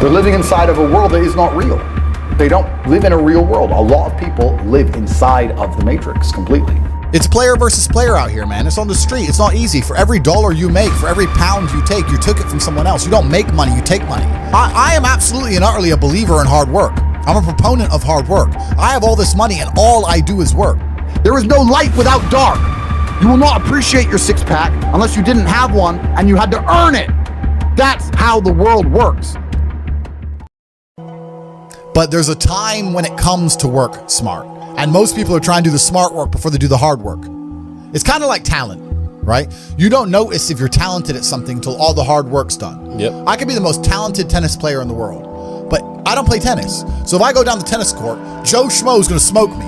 They're living inside of a world that is not real. They don't live in a real world. A lot of people live inside of the Matrix completely. It's player versus player out here, man. It's on the street. It's not easy. For every dollar you make, for every pound you take, you took it from someone else. You don't make money, you take money. I am absolutely and utterly a believer in hard work. I'm a proponent of hard work. I have all this money and all I do is work. There is no light without dark. You will not appreciate your six-pack unless you didn't have one and you had to earn it. That's how the world works. But there's a time when it comes to work smart. And most people are trying to do the smart work before they do the hard work. It's kind of like talent, right? You don't notice if you're talented at something until all the hard work's done. Yep. I could be the most talented tennis player in the world, but I don't play tennis. So if I go down the tennis court, Joe Schmo's gonna smoke me.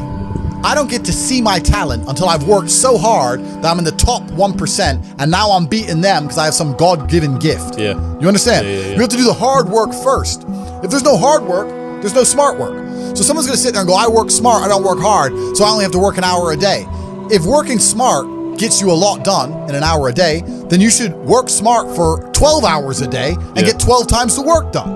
I don't get to see my talent until I've worked so hard that I'm in the top 1%, and now I'm beating them because I have some God-given gift. Yeah. You understand? Yeah. You have to do the hard work first. If there's no hard work, there's no smart work. So someone's gonna sit there and go, I work smart, I don't work hard, so I only have to work an hour a day. If working smart gets you a lot done in an hour a day, then you should work smart for 12 hours a day and get 12 times the work done.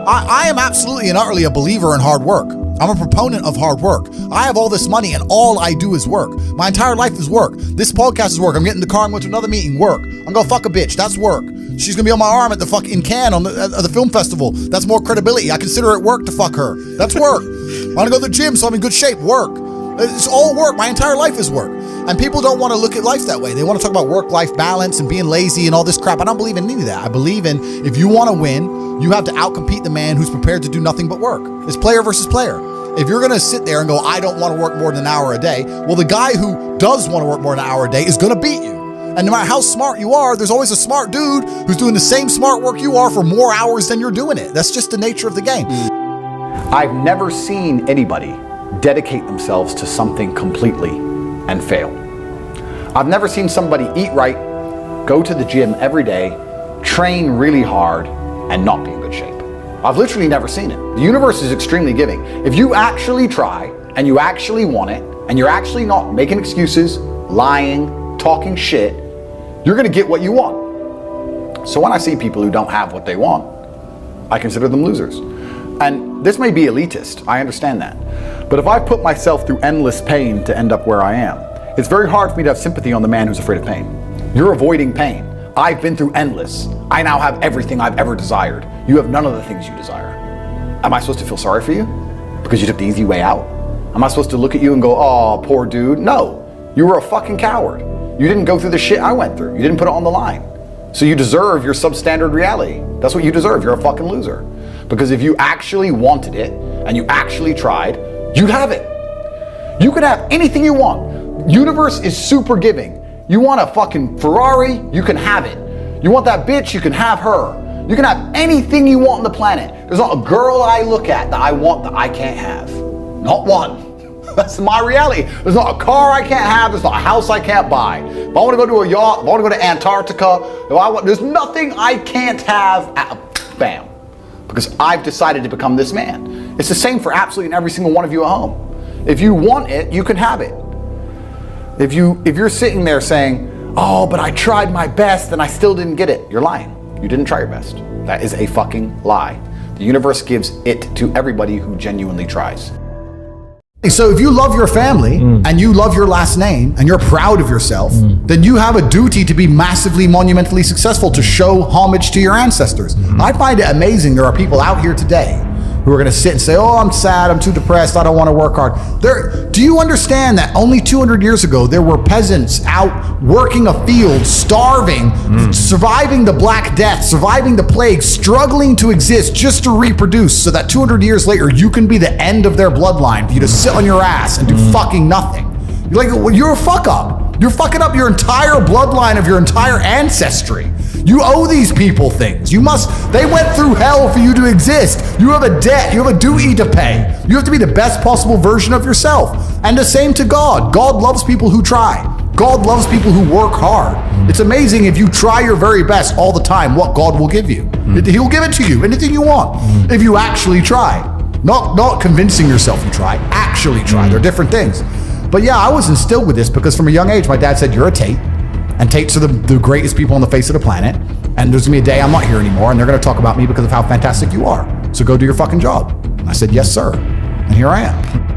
I am absolutely and utterly a believer in hard work. I'm a proponent of hard work. I have all this money and all I do is work. My entire life is work. This podcast is work. I'm getting in the car and going to another meeting, work. I'm gonna fuck a bitch, that's work. She's gonna be on my arm at the fucking Cannes at the film festival. That's more credibility. I consider it work to fuck her. That's work. I wanna go to the gym so I'm in good shape, work. It's all work. My entire life is work. And people don't want to look at life that way. They want to talk about work-life balance and being lazy and all this crap. I don't believe in any of that. I believe in if you want to win, you have to outcompete the man who's prepared to do nothing but work. It's player versus player. If you're going to sit there and go, I don't want to work more than an hour a day, well, the guy who does want to work more than an hour a day is going to beat you. And no matter how smart you are, there's always a smart dude who's doing the same smart work you are for more hours than you're doing it. That's just the nature of the game. I've never seen anybody dedicate themselves to something completely and fail. I've never seen somebody eat right, go to the gym every day, train really hard, and not be in good shape. I've literally never seen it. The universe is extremely giving. If you actually try, and you actually want it, and you're actually not making excuses, lying, talking shit, you're gonna get what you want. So when I see people who don't have what they want, I consider them losers. And this may be elitist, I understand that. But if I put myself through endless pain to end up where I am, it's very hard for me to have sympathy on the man who's afraid of pain. You're avoiding pain. I've been through endless. I now have everything I've ever desired. You have none of the things you desire. Am I supposed to feel sorry for you? Because you took the easy way out? Am I supposed to look at you and go, oh, poor dude? No, you were a fucking coward. You didn't go through the shit I went through. You didn't put it on the line. So you deserve your substandard reality. That's what you deserve. You're a fucking loser. Because if you actually wanted it and you actually tried, you'd have it. You could have anything you want. Universe is super giving. You want a fucking Ferrari, you can have it. You want that bitch, you can have her. You can have anything you want on the planet. There's not a girl I look at that I want that I can't have. Not one. That's my reality. There's not a car I can't have. There's not a house I can't buy. If I want to go to a yacht, if I want to go to Antarctica, there's nothing I can't have. Bam. Because I've decided to become this man. It's the same for absolutely every single one of you at home. If you want it, you can have it. If you're sitting there saying, oh, but I tried my best and I still didn't get it, you're lying. You didn't try your best. That is a fucking lie. The universe gives it to everybody who genuinely tries. So if you love your family and you love your last name and you're proud of yourself, then you have a duty to be massively, monumentally successful, to show homage to your ancestors. I find it amazing there are people out here today who are going to sit and say, oh, I'm sad, I'm too depressed, I don't want to work hard. Do you understand that only 200 years ago, there were peasants out working a field, starving, surviving the Black Death, surviving the plague, struggling to exist just to reproduce, so that 200 years later, you can be the end of their bloodline, for you to sit on your ass and do fucking nothing. You're like, well, you're a fuck up. You're fucking up your entire bloodline of your entire ancestry. You owe these people things. They went through hell for you to exist. You have a debt, you have a duty to pay. You have to be the best possible version of yourself. And the same to God. God loves people who try. God loves people who work hard. It's amazing if you try your very best all the time, what God will give you. He'll give it to you, anything you want, if you actually try. Not convincing yourself you try, actually try. They're different things. But yeah, I was instilled with this because from a young age, my dad said, you're a Tate. And Tates are the greatest people on the face of the planet. And there's gonna be a day I'm not here anymore, and they're gonna talk about me because of how fantastic you are. So go do your fucking job. And I said, yes, sir. And here I am.